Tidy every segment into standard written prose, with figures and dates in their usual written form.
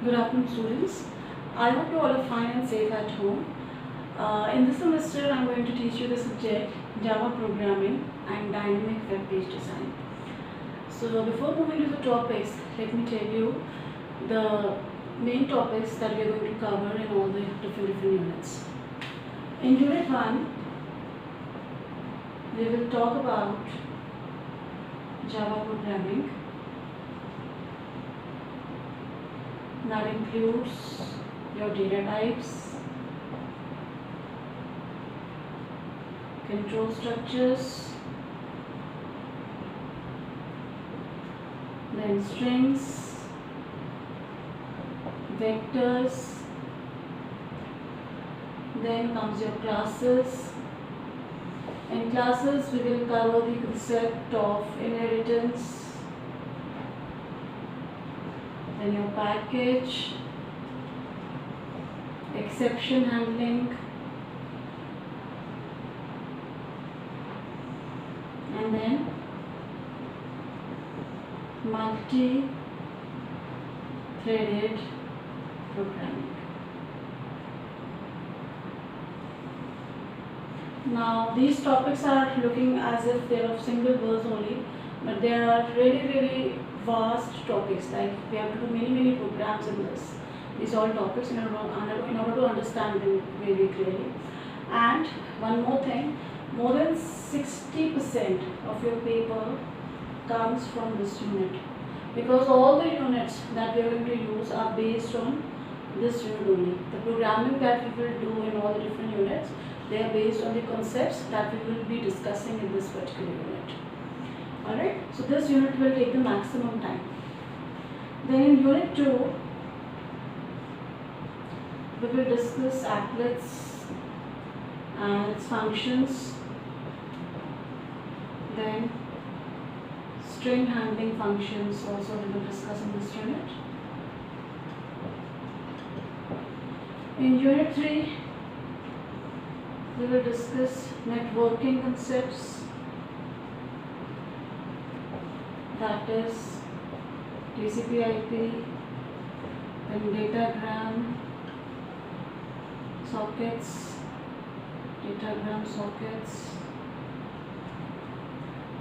Good afternoon, students. I hope you all are fine and safe at home. In this semester, I am going to teach you the subject Java programming and dynamic web page design. So, before moving to the topics, let me tell you the main topics that we are going to cover in all the different units. In Unit 1, we will talk about Java programming. That includes your data types, control structures, then strings, vectors, then comes your classes. In classes, we will cover the concept of inheritance, then your package, exception handling, and then multi-threaded programming. Now these topics are looking as if they are of single words only, but there are really vast topics. Like we have to do many programs in this. These all topics in order to understand them very clearly. And one more thing, more than 60% of your paper comes from this unit, because all the units that we are going to use are based on this unit only. The programming that we will do in all the different units, they are based on the concepts that we will be discussing in this particular unit. Alright, so this unit will take the maximum time. Then in Unit 2, we will discuss applets and its functions, then string handling functions also we will discuss in this unit. In Unit 3, we will discuss networking concepts, that is TCP/IP, then datagram sockets,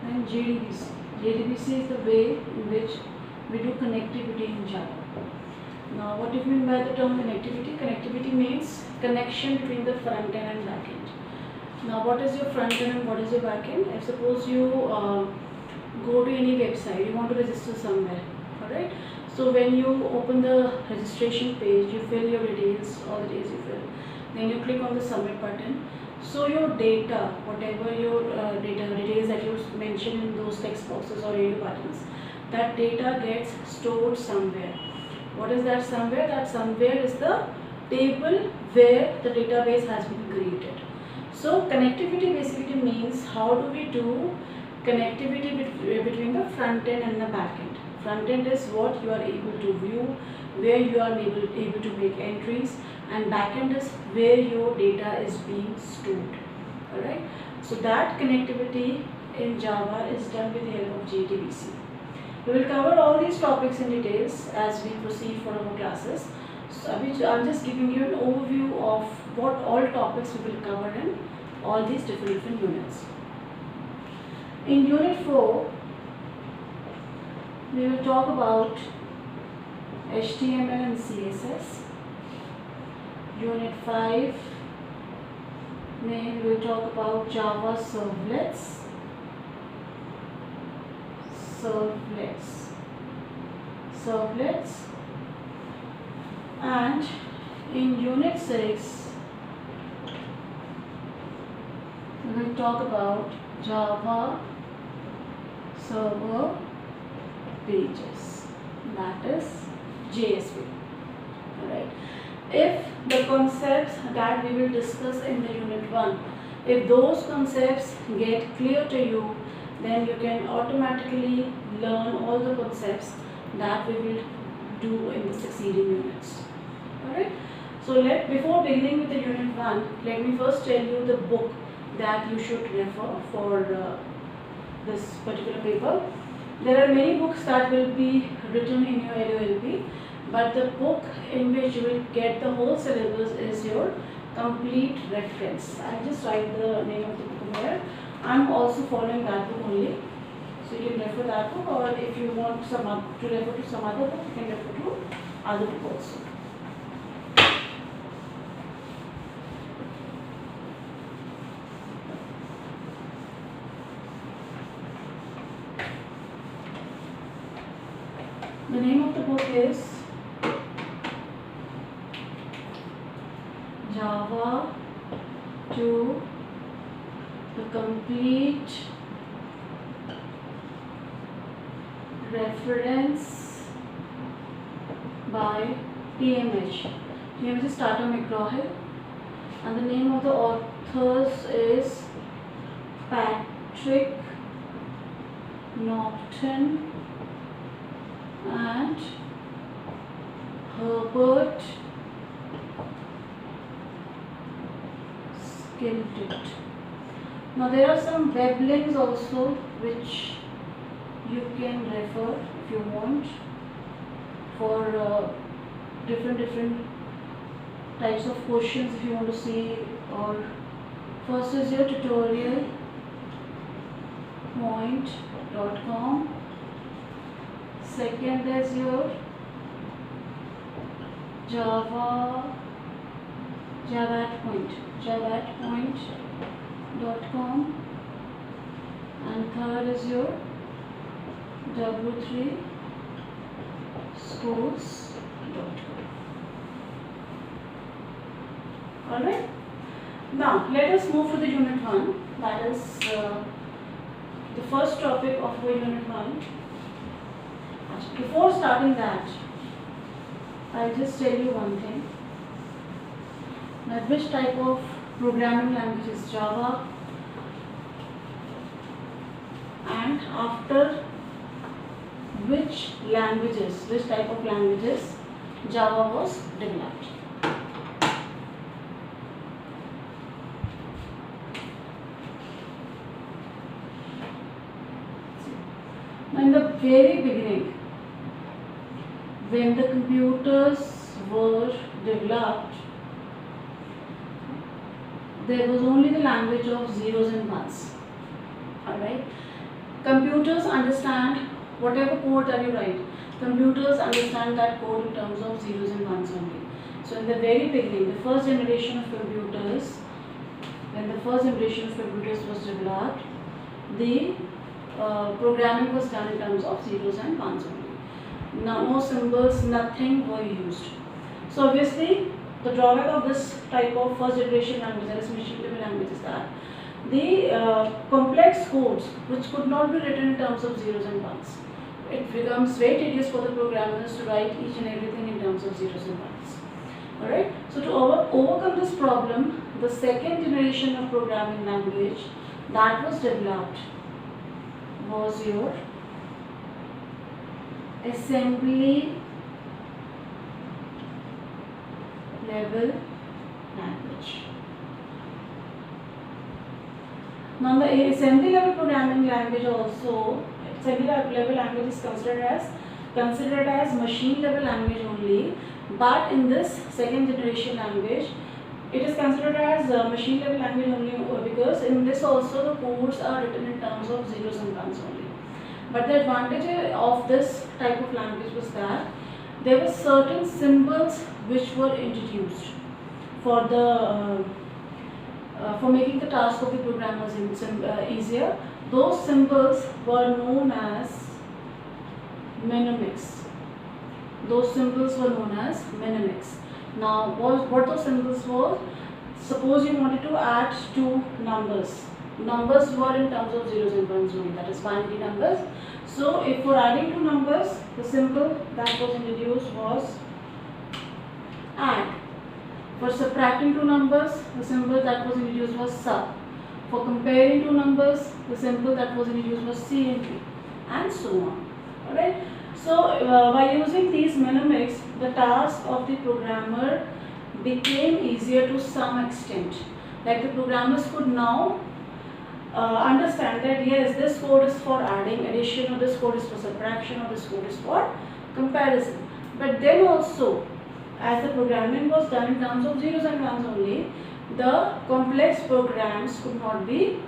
and JDBC. JDBC is the way in which we do connectivity in Java. Now, what do you mean by the term connectivity? Connectivity means connection between the front end and back end. Now, what is your front end and what is your back end? If suppose you go to any website, you want to register somewhere, alright? So when you open the registration page, you fill your details, all the details you fill. Then you click on the submit button. So your data, whatever your details that you mention in those text boxes or any buttons, that data gets stored somewhere. What is that somewhere? That somewhere is the table where the database has been created. So connectivity basically means how do we do connectivity between the front end and the back end. Front end is what you are able to view, where you are able to make entries, and back end is where your data is being stored. Alright, so that connectivity in Java is done with the help of JDBC. We will cover all these topics in details as we proceed for our classes. So I'm just giving you an overview of what all topics we will cover in all these different units. In Unit 4, we will talk about HTML and CSS. Unit 5, we will talk about Java servlets. And in Unit 6, we will talk about Java server pages, that is JSP. Alright. If the concepts that we will discuss in the Unit 1, if those concepts get clear to you, then you can automatically learn all the concepts that we will do in the succeeding units. Alright. So before beginning with the Unit 1, let me first tell you the book that you should refer for this particular paper. There are many books that will be written in your LOLP. but the book in which you will get the whole syllabus is your complete reference. I'll just write the name of the book here. I'm also following that book only, so you can refer that book, or if you want to refer to some other book, you can refer to other book also. The name of the book is Java to the Complete Reference by TMH. TMH is Tata McGraw-Hill, and the name of the authors is Patrick Naughton and Herbert Skiltett. Now there are some web links also which you can refer if you want for different types of questions if you want to see. Or first is your tutorialpoint.com. Second is your javatpoint.com, and third is your w3schools.com. Alright, now let us move to the unit 1, that is the first topic of the unit 1. Before starting that, I'll just tell you one thing, that which type of programming language is Java, and after which type of languages Java was developed. In the very beginning, when the computers were developed, there was only the language of zeros and ones. Alright, computers understand whatever code that you write, computers understand that code in terms of zeros and ones only. So in the very beginning, the first generation of computers, when the first generation of computers was developed, the programming was done in terms of zeros and ones only. No symbols, nothing were used. So obviously, the drawback of this type of first generation language, that is machine level language, is that the complex codes which could not be written in terms of zeros and ones, it becomes very tedious for the programmers to write each and everything in terms of zeros and ones. Alright, so to overcome this problem, the second generation of programming language that was developed was your assembly level language. Now the assembly level programming language also, assembly level language is considered as machine level language only, but in this second generation language it is considered as machine level language only because in this also the codes are written in terms of zeros and ones only. But the advantage of this type of language was that there were certain symbols which were introduced for the for making the task of the programmers easier. Those symbols were known as mnemonics. Now what those symbols were? Suppose you wanted to add two numbers. Numbers were in terms of zeros and ones only, that is binary numbers. So if for adding two numbers, the symbol that was introduced was add. For subtracting two numbers, the symbol that was introduced was sub. For comparing two numbers, the symbol that was introduced was CMP, and so on. Alright. So by using these mnemonics, the task of the programmer became easier to some extent. Like the programmers could now understand that yes, this code is for adding, addition, or this code is for subtraction, or this code is for comparison. But then also, as the programming was done in terms of zeros and ones only, the complex programs could not be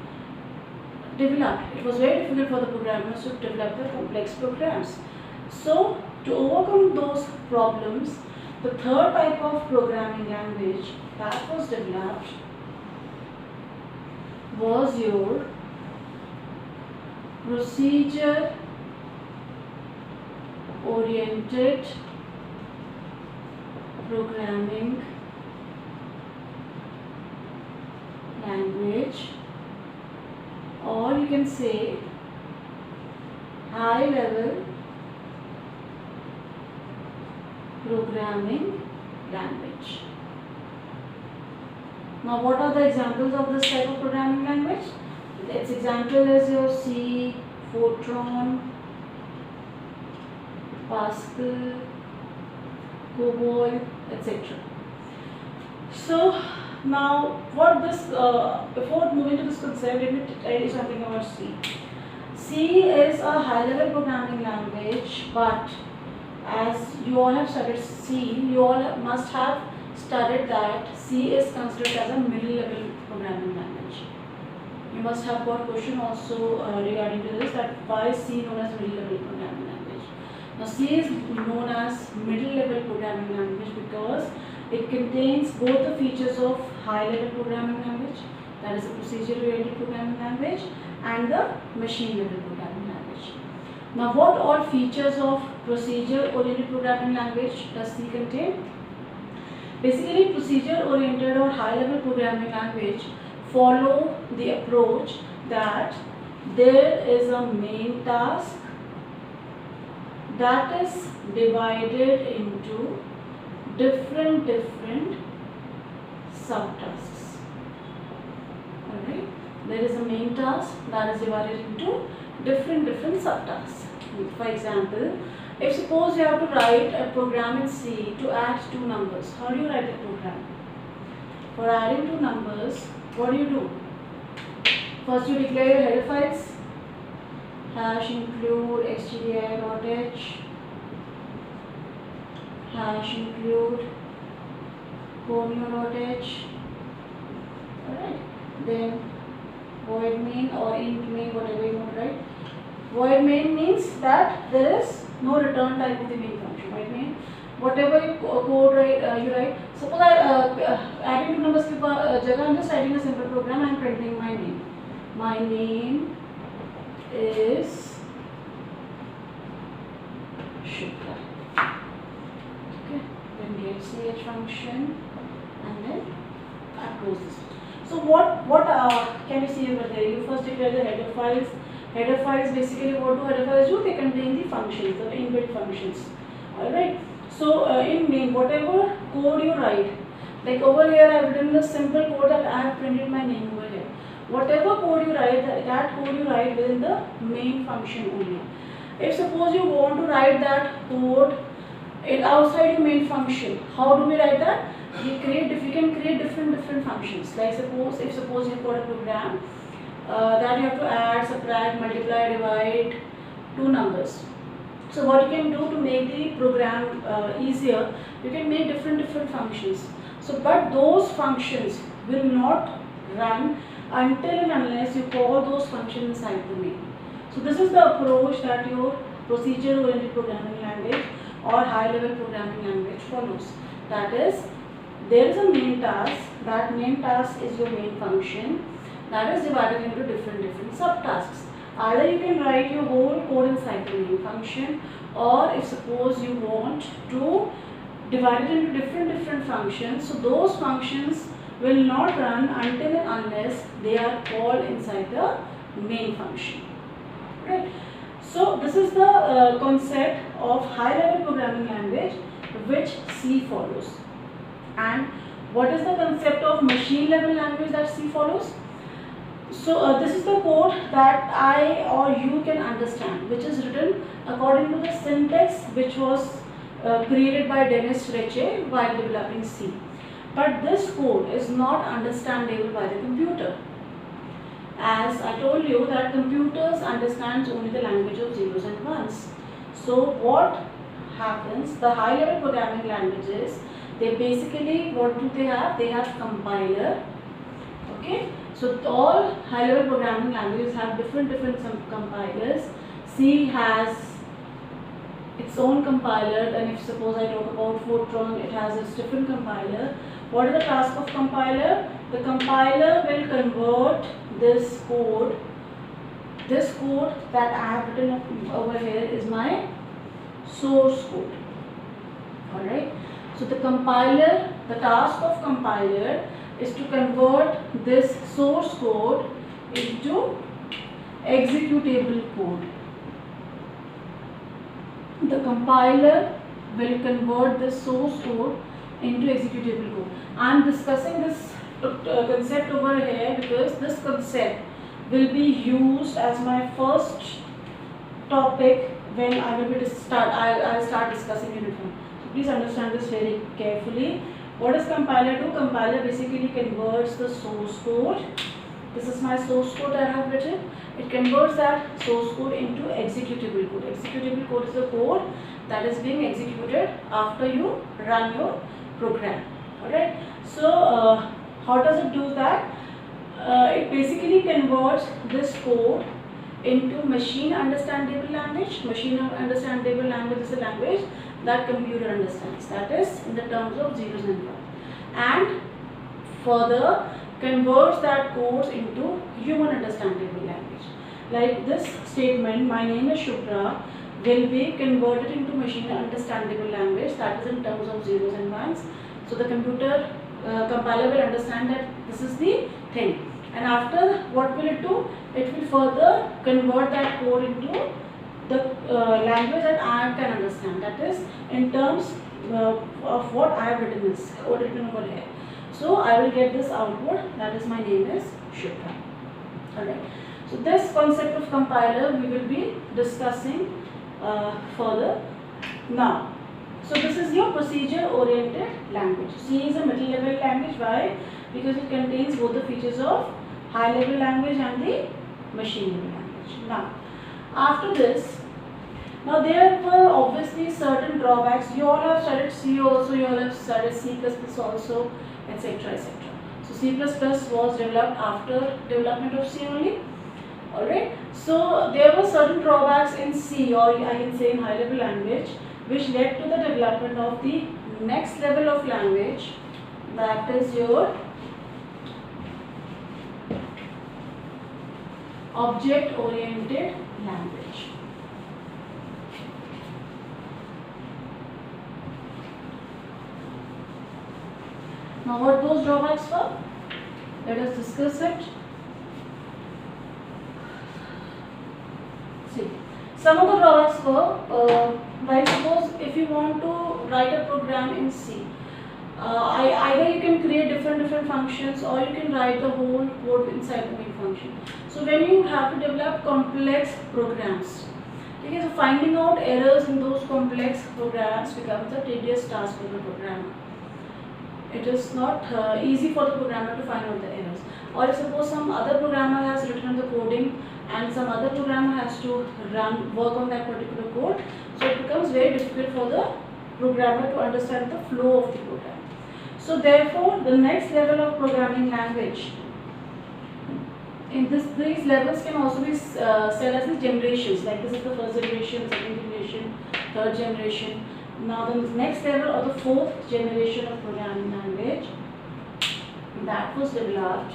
developed. It was very difficult for the programmers to develop the complex programs. So, to overcome those problems, the third type of programming language that was developed was your procedure oriented programming language, or you can say high level programming language. Now, what are the examples of this type of programming language? Its example is your C, Fortran, Pascal, COBOL, etc. So, now what this, before moving to this concept, let me tell you something about C. C is a high level programming language, but as you all have studied C, you all must have studied that C is considered as a middle level programming language. You must have got question also regarding to this, that why is C known as middle level programming language. Now C is known as middle level programming language because it contains both the features of high level programming language, that is the procedure oriented programming language, and the machine level programming language. Now, what all features of procedure oriented programming language does C contain? Basically, procedure oriented or high level programming language follow the approach that there is a main task that is divided into different subtasks. Alright, there is a main task that is divided into different subtasks. For example, if suppose you have to write a program in C to add two numbers, how do you write the program? For adding two numbers, what do? First you declare your header files, hash include stdio.h, hash include conio.h. Alright, then void main or int main, whatever you want to write. Void main means that there is no return type of the main function. Void main, whatever you code you write. Suppose I adding two numbers ke jagah I'm just writing a simple program and printing my name. My name is Shukla. Okay, then get ch function and then I close this. So what can you see over there? You first declare the header files. Header files, basically what do header files do? They contain the functions, the inbuilt functions. Alright. So in main, whatever code you write, like over here I have written the simple code that I have printed my name over here. Whatever code you write, that code you write within the main function only. If suppose you want to write that code outside your main function, how do we write that? We can create different functions. Like suppose you've got a program that you have to add, subtract, multiply, divide two numbers. So what you can do to make the program easier, you can make different functions. So but those functions will not run until and unless you call those functions inside the main. So this is the approach that your procedure oriented programming language or high level programming language follows. That is, there is a main task. That main task is your main function that is divided into different subtasks. Either you can write your whole code inside the main function, or if suppose you want to divide it into different functions, so those functions will not run until and unless they are called inside the main function. Right? So this is the concept of high level programming language which C follows. And what is the concept of machine level language that C follows? So this is the code that I or you can understand, which is written according to the syntax which was created by Dennis Ritchie while developing C. But this code is not understandable by the computer. As I told you that computers understands only the language of zeros and ones. So what happens, the high level programming languages, they basically, what do they have? They have compiler. Okay, so all high level programming languages have different some compilers. C has its own compiler, and if suppose I talk about Fortran, it has its different compiler. What is the task of compiler? The compiler will convert this code that I have written over here is my source code. Alright, so the task of compiler is to convert this source code into executable code. The compiler will convert this source code into executable code. I am discussing this concept over here because this concept will be used as my first topic when I will start discussing unit 1. So please understand this very carefully. What does compiler do? Compiler basically converts the source code. This is my source code that I have written. It converts that source code into executable code. Executable code is the code that is being executed after you run your program. Alright. So how does it do that? It basically converts this code into machine understandable language. Machine understandable language is a language that computer understands. That is in the terms of zeros and ones. And further converts that code into human understandable language. Like this statement, my name is Shubhra, will be converted into machine understandable language, that is in terms of zeros and ones. So the compiler will understand that this is the thing. And after, what will it do? It will further convert that code into the language that I can understand. That is in terms of what I have written over here. So I will get this output, that is my name is Shubhra. Alright. So this concept of compiler we will be discussing further now. So this is your procedure oriented language. C is a middle level language. Why? Because it contains both the features of high level language and the machine level language. Now after this, now there were obviously certain drawbacks. You all have studied C also, you all have studied C++ also, etc. etc. So C++ was developed after development of C only. Alright. So there were certain drawbacks in C, or I can say in high level language, which led to the development of the next level of language, that is your object oriented language. Now what those drawbacks were? Let us discuss it. See, some of the drawbacks were, like suppose if you want to write a program in C, either you can create different functions, or you can write the whole code inside the main function. So when you have to develop complex programs, okay, so finding out errors in those complex programs becomes a tedious task for the programmer. It is not easy for the programmer to find out the errors. Or if suppose some other programmer has written the coding and some other programmer has to work on that particular code, so it becomes very difficult for the programmer to understand the flow of the program. So therefore, the next level of programming language, in these levels can also be said as the generations. Like this is the first generation, second generation, third generation. Now the next level, or the fourth generation of programming language, that was developed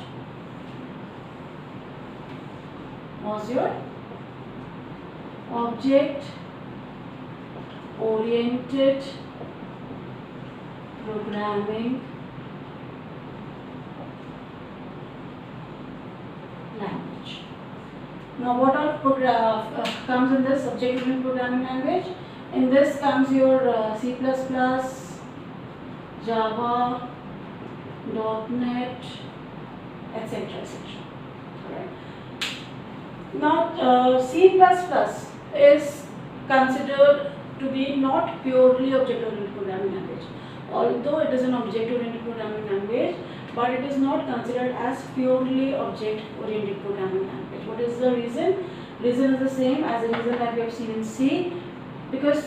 was your object oriented programming language. Now what all comes in this object oriented programming language? In this comes your C++, Java, .NET, etc. etc. Alright. Now C++ is considered to be not purely object-oriented programming language. Although it is an object-oriented programming language, but it is not considered as purely object-oriented programming language. What is the reason? Reason is the same as the reason that we have seen in C, because C